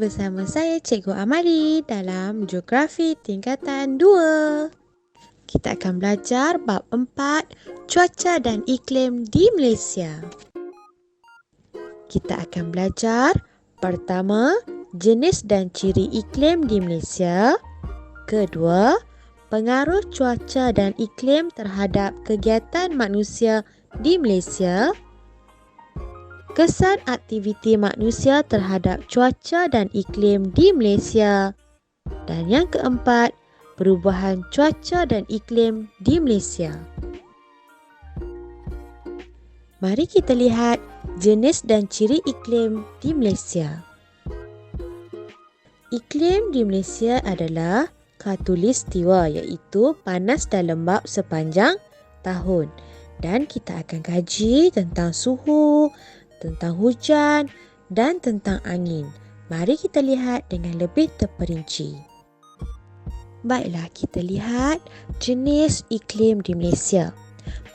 bersama saya Cikgu Amali dalam Geografi Tingkatan 2. Kita akan belajar bab 4, Cuaca dan Iklim di Malaysia. Kita akan belajar pertama, jenis dan ciri iklim di Malaysia. Kedua, pengaruh cuaca dan iklim terhadap kegiatan manusia di Malaysia. Kesan aktiviti manusia terhadap cuaca dan iklim di Malaysia. Dan yang keempat, perubahan cuaca dan iklim di Malaysia. Mari kita lihat jenis dan ciri iklim di Malaysia. Iklim di Malaysia adalah khatulistiwa, iaitu panas dan lembap sepanjang tahun. Dan kita akan kaji tentang suhu, tentang hujan dan tentang angin. Mari kita lihat dengan lebih terperinci. Baiklah, kita lihat jenis iklim di Malaysia.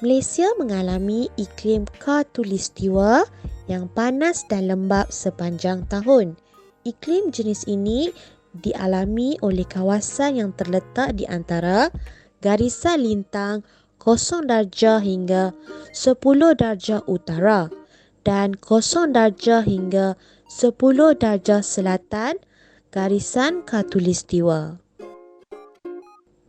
Malaysia mengalami iklim khatulistiwa yang panas dan lembap sepanjang tahun. Iklim jenis ini dialami oleh kawasan yang terletak di antara garisan lintang 0 darjah hingga 10 darjah utara dan 0 darjah hingga 10 darjah selatan garisan khatulistiwa.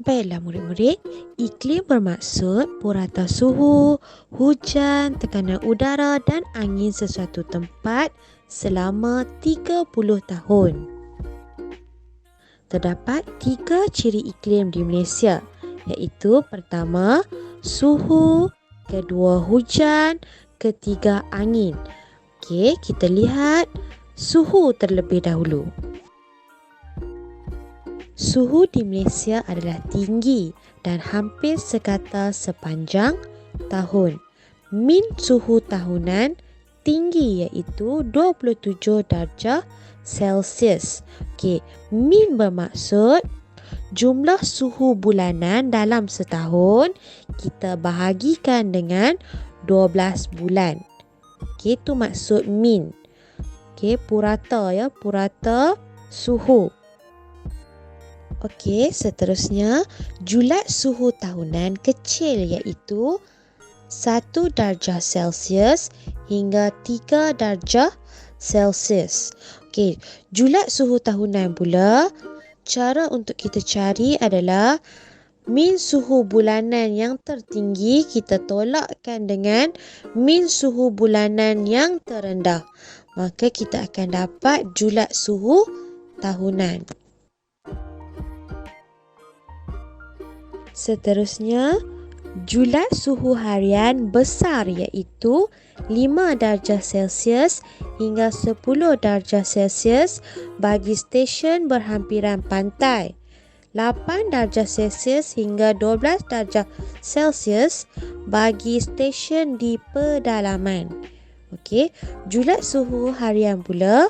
Baiklah murid-murid, iklim bermaksud purata suhu, hujan, tekanan udara dan angin sesuatu tempat selama 30 tahun. Terdapat 3 ciri iklim di Malaysia, iaitu pertama, suhu, kedua, hujan, ketiga, angin. Okey, kita lihat suhu terlebih dahulu. Suhu di Malaysia adalah tinggi dan hampir sekata sepanjang tahun. Min suhu tahunan tinggi iaitu 27 darjah Celsius. Okey, min bermaksud jumlah suhu bulanan dalam setahun kita bahagikan dengan 12 bulan. Okey, itu maksud min. Okey, purata purata suhu. Okey, seterusnya julat suhu tahunan kecil iaitu 1 darjah Celsius hingga 3 darjah Celsius. Okey, julat suhu tahunan pula, cara untuk kita cari adalah min suhu bulanan yang tertinggi kita tolakkan dengan min suhu bulanan yang terendah. Maka kita akan dapat julat suhu tahunan. Seterusnya, julat suhu harian besar iaitu 5 darjah Celsius hingga 10 darjah Celsius bagi stesen berhampiran pantai. 8 darjah Celsius hingga 12 darjah Celsius bagi stesen di pedalaman. Okey, julat suhu harian pula,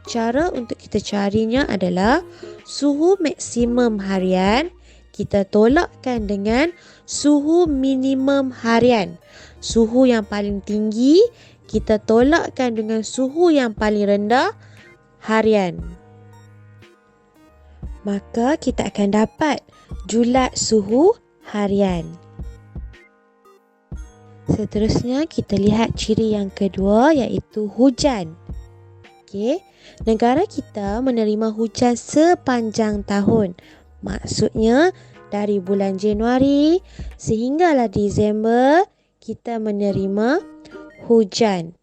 cara untuk kita carinya adalah suhu maksimum harian kita tolakkan dengan suhu minimum harian. Suhu yang paling tinggi kita tolakkan dengan suhu yang paling rendah harian. Maka kita akan dapat julat suhu harian. Seterusnya kita lihat ciri yang kedua iaitu hujan. Okey, negara kita menerima hujan sepanjang tahun. Maksudnya dari bulan Januari sehinggalah Disember kita menerima hujan.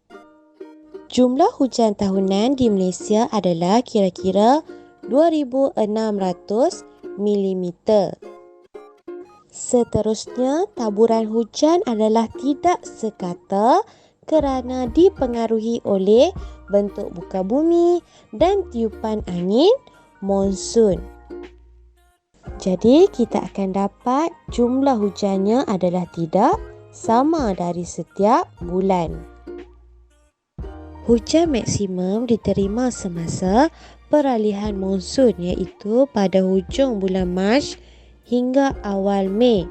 Jumlah hujan tahunan di Malaysia adalah kira-kira 2,600 mm. Seterusnya, taburan hujan adalah tidak sekata kerana dipengaruhi oleh bentuk buka bumi dan tiupan angin monsun. Jadi, kita akan dapat jumlah hujannya adalah tidak sama dari setiap bulan. Hujan maksimum diterima semasa peralihan monsun iaitu pada hujung bulan Mac hingga awal Mei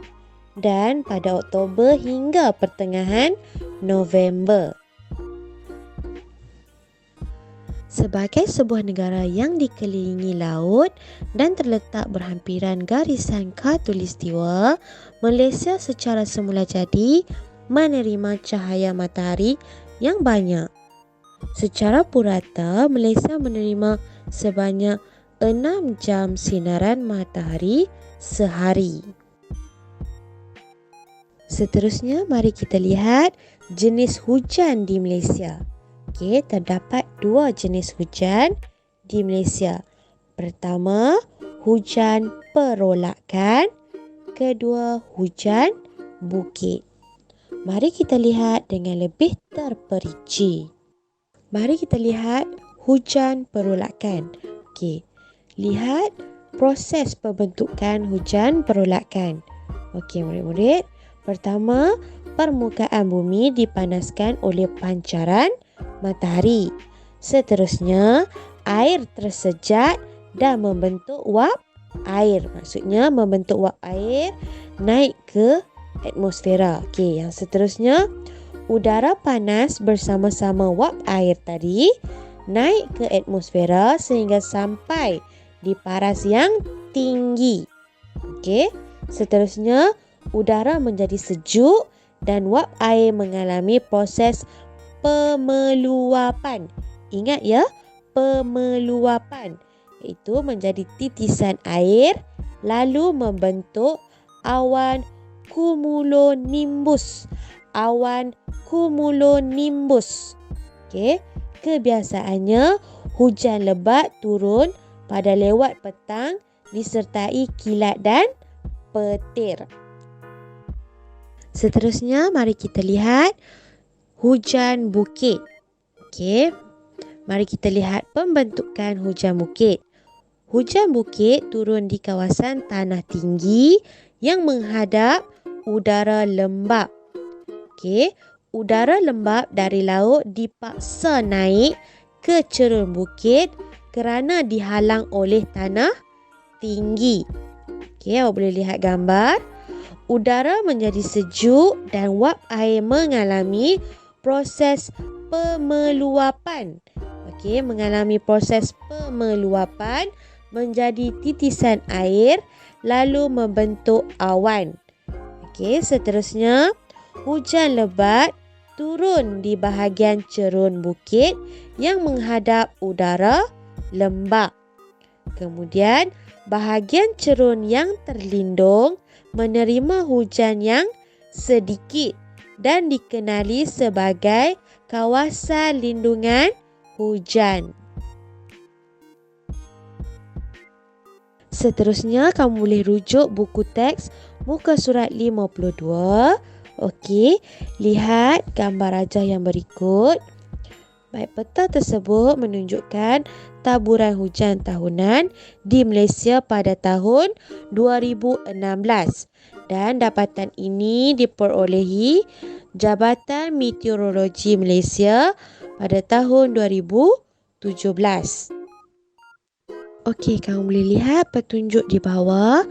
dan pada Oktober hingga pertengahan November. Sebagai sebuah negara yang dikelilingi laut dan terletak berhampiran garisan khatulistiwa, Malaysia secara semula jadi menerima cahaya matahari yang banyak. Secara purata, Malaysia menerima sebanyak 6 jam sinaran matahari sehari. Seterusnya, mari kita lihat jenis hujan di Malaysia. Okey, terdapat 2 jenis hujan di Malaysia. Pertama, hujan perolakan. Kedua, hujan bukit. Mari kita lihat dengan lebih terperinci. Mari kita lihat hujan perolakan. Okey, lihat proses pembentukan hujan perolakan. Okey, murid-murid. Pertama, permukaan bumi dipanaskan oleh pancaran matahari. Seterusnya, air tersejat dan membentuk wap air. Maksudnya membentuk wap air naik ke atmosfera. Okey, yang seterusnya, udara panas bersama-sama wap air tadi naik ke atmosfera sehingga sampai di paras yang tinggi. Okey, seterusnya, udara menjadi sejuk dan wap air mengalami proses pemeluapan. Ingat ya, pemeluapan, iaitu menjadi titisan air lalu membentuk awan cumulonimbus. Awan cumulonimbus. Okey, kebiasaannya hujan lebat turun pada lewat petang disertai kilat dan petir. Seterusnya, mari kita lihat hujan bukit. Okey, mari kita lihat pembentukan hujan bukit. Hujan bukit turun di kawasan tanah tinggi yang menghadap udara lembap. Okey, udara lembap dari laut dipaksa naik ke cerun bukit kerana dihalang oleh tanah tinggi. Okey, awak boleh lihat gambar. Udara menjadi sejuk dan wap air mengalami proses pemeluapan. Okey, mengalami proses pemeluapan menjadi titisan air lalu membentuk awan. Okey, seterusnya, hujan lebat turun di bahagian cerun bukit yang menghadap udara lembap. Kemudian, bahagian cerun yang terlindung menerima hujan yang sedikit dan dikenali sebagai kawasan lindungan hujan. Seterusnya, kamu boleh rujuk buku teks muka surat 52. Okey, lihat gambar rajah yang berikut. Baik, peta tersebut menunjukkan taburan hujan tahunan di Malaysia pada tahun 2016 dan dapatan ini diperolehi Jabatan Meteorologi Malaysia pada tahun 2017. Okey, kamu boleh lihat petunjuk di bawah.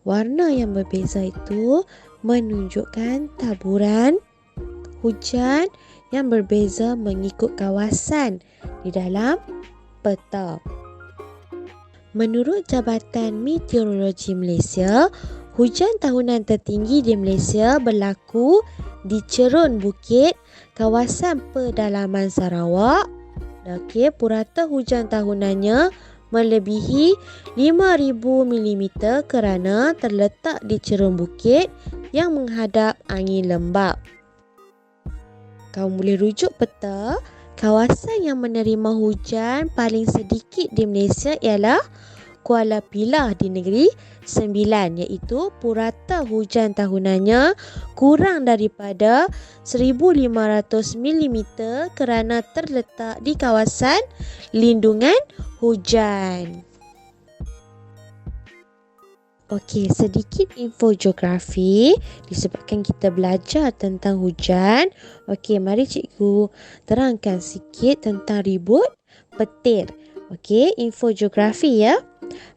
Warna yang berbeza itu menunjukkan taburan hujan yang berbeza mengikut kawasan di dalam peta. Menurut Jabatan Meteorologi Malaysia, hujan tahunan tertinggi di Malaysia berlaku di cerun bukit kawasan pedalaman Sarawak. Okey, purata hujan tahunannya melebihi 5,000 mm kerana terletak di cerun bukit yang menghadap angin lembap. Kamu boleh rujuk peta. Kawasan yang menerima hujan paling sedikit di Malaysia ialah Kuala Pilah di Negeri Sembilan, iaitu purata hujan tahunannya kurang daripada 1,500 mm kerana terletak di kawasan lindungan hujan. Okey, sedikit info geografi disebabkan kita belajar tentang hujan. Okey, mari cikgu terangkan sikit tentang ribut petir. Okey, info geografi ya.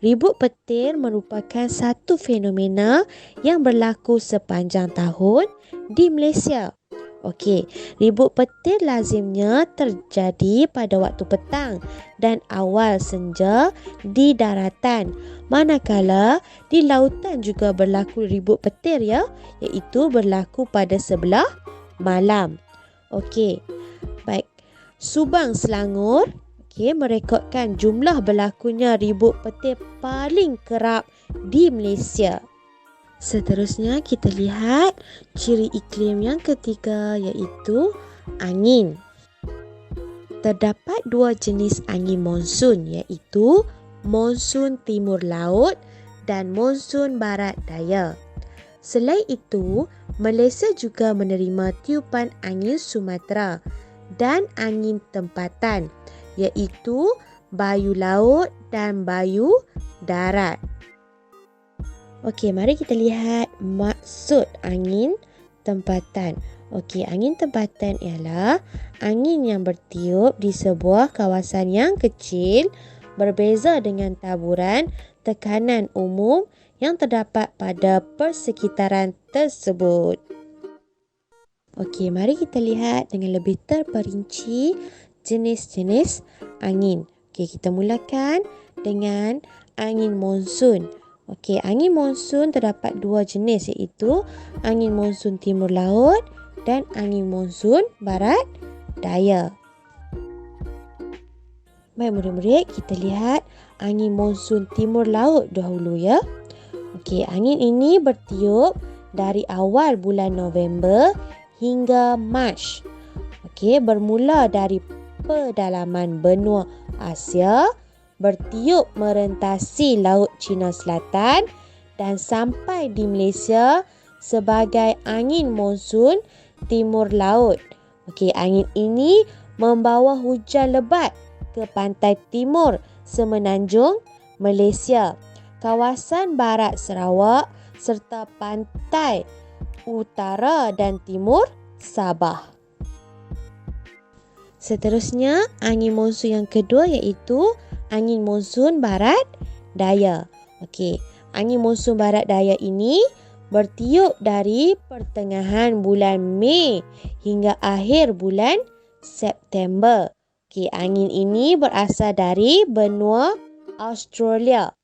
Ribut petir merupakan satu fenomena yang berlaku sepanjang tahun di Malaysia. Okey, ribut petir lazimnya terjadi pada waktu petang dan awal senja di daratan. Manakala di lautan juga berlaku ribut petir ya, iaitu berlaku pada sebelah malam. Okey, baik. Subang Selangor merekodkan jumlah berlakunya ribut petir paling kerap di Malaysia. Seterusnya kita lihat ciri iklim yang ketiga iaitu angin. Terdapat dua jenis angin monsun iaitu monsun timur laut dan monsun barat daya. Selain itu, Malaysia juga menerima tiupan angin Sumatera dan angin tempatan iaitu bayu laut dan bayu darat. Okey, mari kita lihat maksud angin tempatan. Okey, angin tempatan ialah angin yang bertiup di sebuah kawasan yang kecil berbeza dengan taburan tekanan umum yang terdapat pada persekitaran tersebut. Okey, mari kita lihat dengan lebih terperinci jenis-jenis angin. Okey, kita mulakan dengan angin monsun. Okey, angin monsun terdapat dua jenis iaitu angin monsun timur laut dan angin monsun barat daya. Baik murid-murid, kita lihat angin monsun timur laut dahulu ya. Okey, angin ini bertiup dari awal bulan November hingga Mac. Okey, bermula dari pedalaman benua Asia, bertiup merentasi Laut Cina Selatan dan sampai di Malaysia sebagai angin monsun timur laut. Okey, angin ini membawa hujan lebat ke pantai timur semenanjung Malaysia, kawasan barat Sarawak serta pantai utara dan timur Sabah. Seterusnya, angin monsun yang kedua iaitu angin monsun barat daya. Okey, angin monsun barat daya ini bertiup dari pertengahan bulan Mei hingga akhir bulan September. Okey, angin ini berasal dari benua Australia.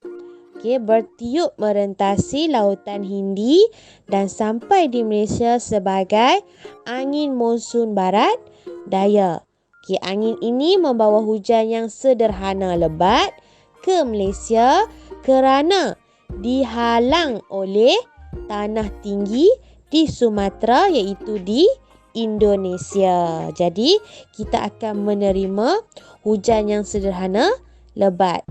Okey, bertiup merentasi lautan Hindi dan sampai di Malaysia sebagai angin monsun barat daya. Okey, angin ini membawa hujan yang sederhana lebat ke Malaysia kerana dihalang oleh tanah tinggi di Sumatera iaitu di Indonesia. Jadi, kita akan menerima hujan yang sederhana lebat.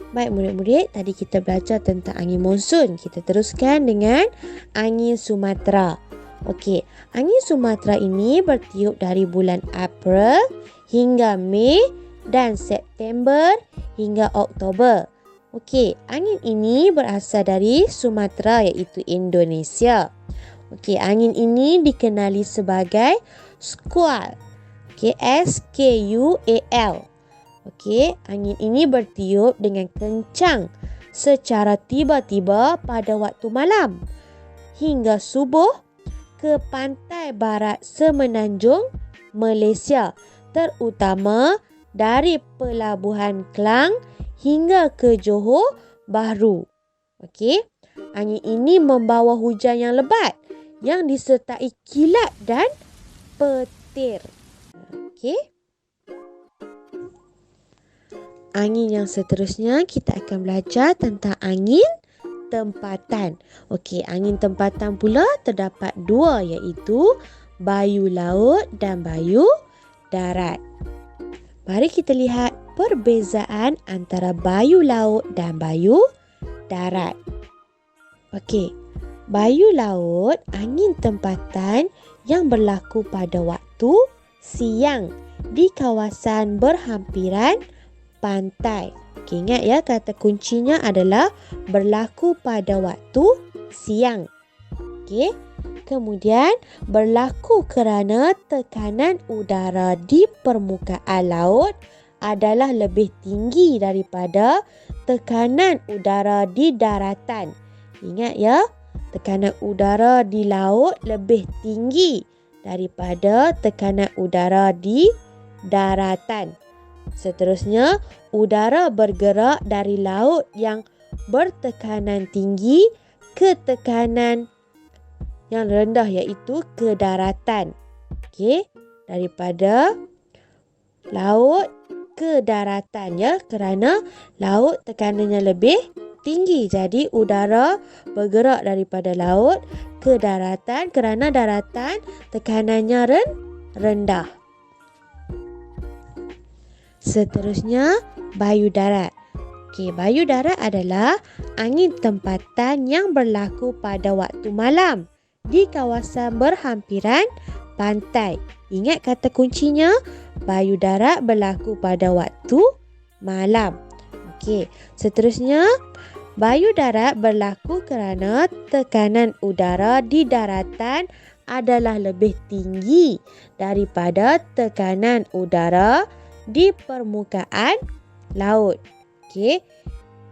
Baik murid-murid, tadi kita belajar tentang angin monsun. Kita teruskan dengan angin Sumatera. Okey, angin Sumatera ini bertiup dari bulan April hingga Mei dan September hingga Oktober. Okey, angin ini berasal dari Sumatera iaitu Indonesia. Okey, angin ini dikenali sebagai squall. Okey, S-K-U-A-L. Okey, angin ini bertiup dengan kencang secara tiba-tiba pada waktu malam hingga subuh ke pantai barat semenanjung Malaysia, terutama dari Pelabuhan Klang hingga ke Johor Bahru. Okey, angin ini membawa hujan yang lebat yang disertai kilat dan petir. Okey. Angin yang seterusnya kita akan belajar tentang angin tempatan. Okey, angin tempatan pula terdapat dua iaitu bayu laut dan bayu darat. Mari kita lihat perbezaan antara bayu laut dan bayu darat. Okey, bayu laut angin tempatan yang berlaku pada waktu siang di kawasan berhampiran pantai. Okay, ingat ya, kata kuncinya adalah berlaku pada waktu siang. Okay. Kemudian berlaku kerana tekanan udara di permukaan laut adalah lebih tinggi daripada tekanan udara di daratan. Ingat ya, tekanan udara di laut lebih tinggi daripada tekanan udara di daratan. Seterusnya, udara bergerak dari laut yang bertekanan tinggi ke tekanan yang rendah iaitu ke daratan. Okey, daripada laut ke daratan kerana laut tekanannya lebih tinggi. Jadi udara bergerak daripada laut ke daratan kerana daratan tekanannya rendah. Seterusnya, bayu darat. Okey, bayu darat adalah angin tempatan yang berlaku pada waktu malam di kawasan berhampiran pantai. Ingat kata kuncinya, bayu darat berlaku pada waktu malam. Okey, seterusnya, bayu darat berlaku kerana tekanan udara di daratan adalah lebih tinggi daripada tekanan udara di permukaan laut. Okey.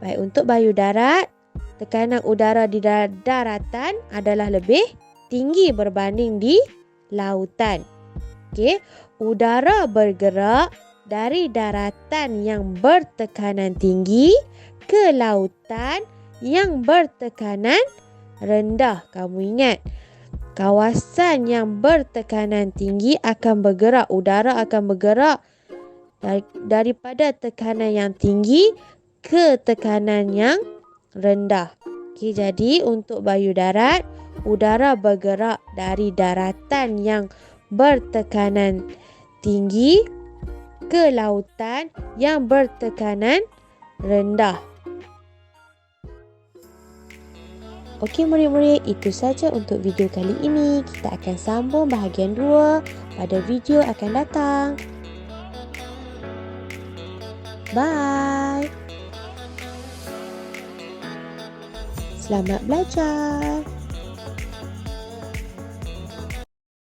Baik, untuk bayu darat, tekanan udara di daratan adalah lebih tinggi berbanding di lautan. Okey. Udara bergerak dari daratan yang bertekanan tinggi ke lautan yang bertekanan rendah. Kamu ingat, kawasan yang bertekanan tinggi akan bergerak, udara akan bergerak daripada tekanan yang tinggi ke tekanan yang rendah. Okey, jadi untuk bayu darat, udara bergerak dari daratan yang bertekanan tinggi ke lautan yang bertekanan rendah. Okey murid-murid, itu saja untuk video kali ini. Kita akan sambung bahagian 2 pada video akan datang. Bye. Selamat belajar.